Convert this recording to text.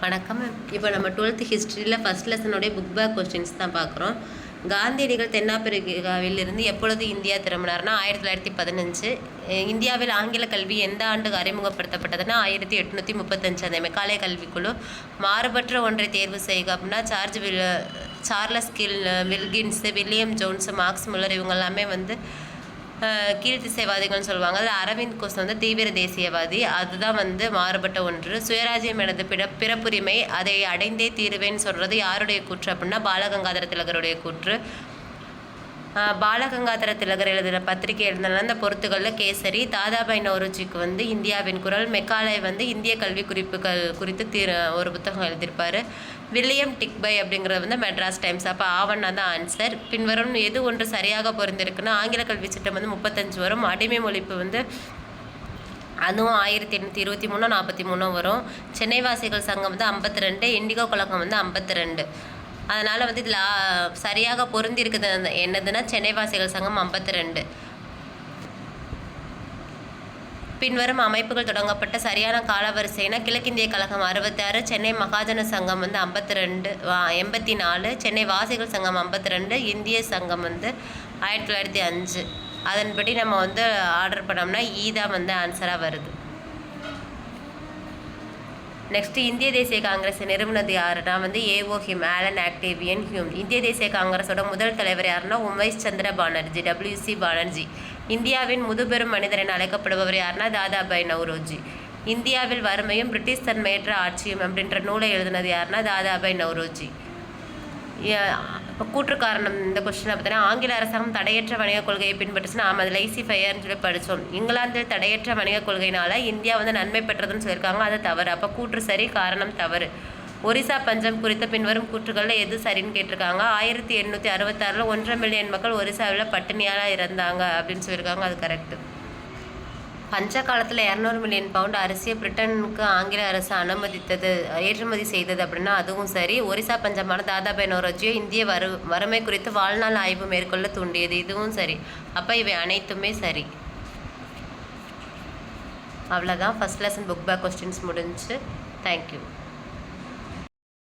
வணக்கம். இப்போ நம்ம 12th ஹிஸ்ட்ரியில் ஃபஸ்ட் லெசனுடைய புக் பேக் கொஸ்டின்ஸ் தான் பார்க்குறோம். காந்தியடிகள் தென்னாப்பிரிக்காவிலிருந்து எப்பொழுது இந்தியா திரும்பினார்னா 1915. இந்தியாவில் ஆங்கில கல்வி எந்த ஆண்டு அறிமுகப்படுத்தப்பட்டதுன்னா 1835. அந்த மெக்காலே கல்விக்குழு. மாறுபற்ற ஒன்றை தேர்வு செய்க அப்படின்னா Charles Wilkins, William Jones, Max Muller இவங்க எல்லாமே கீழ்த்திசைவாதிகள்னு சொல்லுவாங்க. அதில் அரவிந்த் கோஷ் தீவிர தேசியவாதி. அதுதான் மாறுபட்ட ஒன்று. சுயராஜ்யம் எனது பிறப்புரிமை, அதை அடைந்தே தீருவேன்னு சொல்கிறது யாருடைய கூற்று அப்படின்னா பாலகங்காதர திலகருடைய கூற்று. பாலகங்காதர திலகர் எழுதின பத்திரிகை எழுதின அந்த பொறுத்துகளில் கேசரி. தாதாபாய் நௌரோஜிக்கு இந்தியாவின் குரல். மெக்காலே இந்திய கல்வி குறிப்புகள் குறித்து ஒரு புத்தகம் எழுதியிருப்பார். வில்லியம் டிக்பை அப்படிங்கிறது மெட்ராஸ் டைம்ஸ். அப்போ ஆவண்ணா தான் ஆன்சர். பின்வரும் எது ஒன்று சரியாக பொருந்திருக்குன்னா ஆங்கில கல்வி சட்டம் 35 வரும். அடிமை ஒழிப்பு அதுவும் 1823 43 வரும். சென்னை வாசிகள் சங்கம் 52. இண்டிகோ கழகம் 52. அதனால் இதில் சரியாக பொருந்தி இருக்குது என்னதுன்னா சென்னை வாசிகள் சங்கம் 52. பின்வரும் அமைப்புகள் தொடங்கப்பட்ட சரியான காலவரிசைனா கிழக்கிந்திய கழகம் 66, சென்னை மகாஜன சங்கம் 52 84, சென்னை வாசிகள் சங்கம் 52, இந்திய சங்கம் 1905. அதன்படி நம்ம ஆர்டர் பண்ணோம்னா தான் ஆன்சராக வருது. நெக்ஸ்ட்டு இந்திய தேசிய காங்கிரஸ் நிறுவனது யாருன்னா AO Hume, Allan Octavian Hume. இந்திய தேசிய காங்கிரஸோட முதல் தலைவர் யாருன்னா உமேஷ் சந்திர பானர்ஜி, WC பானர்ஜி. இந்தியாவின் முதுபெரும் மனிதர் என அழைக்கப்படுபவர் யாருன்னா தாதாபாய் நௌரோஜி. இந்தியாவில் வறுமையும் பிரிட்டிஷ் தன்மையற்ற ஆட்சியும் அப்படின்ற நூலை எழுதினது யாருன்னா தாதாபாய் நௌரோஜி. இப்போ கூற்று காரணம் இந்த கொஸ்டினை பார்த்தீங்கன்னா ஆங்கில அரசாங்கம் தடையற்ற வணிக கொள்கையை பின்பற்றுச்சுன்னா அதில் லைசி ஃபயர்னு சொல்லி படித்தோம். இங்கிலாந்தில் தடையற்ற வணிக கொள்கையினால் இந்தியா நன்மை பெற்றதுன்னு சொல்லியிருக்காங்க. அது தவறு. அப்போ கூற்று சரி, காரணம் தவறு. ஒரிசா பஞ்சம் குறித்த பின்வரும் கூற்றுகளில் எது சரின்னு கேட்டிருக்காங்க. 1866 1 மில்லியன் மக்கள் ஒரிசாவில் பட்டினியால் இறந்தாங்க அப்படின்னு சொல்லியிருக்காங்க. அது கரெக்டு. பஞ்ச காலத்தில் 200 மில்லியன் பவுண்ட் அரிசியை பிரிட்டனுக்கு ஆங்கில அரசு ஏற்றுமதி செய்தது அப்படின்னா அதுவும் சரி. ஒரிசா பஞ்சமான தாதாபாய் நௌரோஜியோ இந்திய வறுமை குறித்து வாழ்நாள் ஆய்வு மேற்கொள்ள தூண்டியது. இதுவும் சரி. அப்போ இவை அனைத்துமே சரி. அவ்வளோதான். First lesson book back questions முடிஞ்சு. தேங்க்யூ.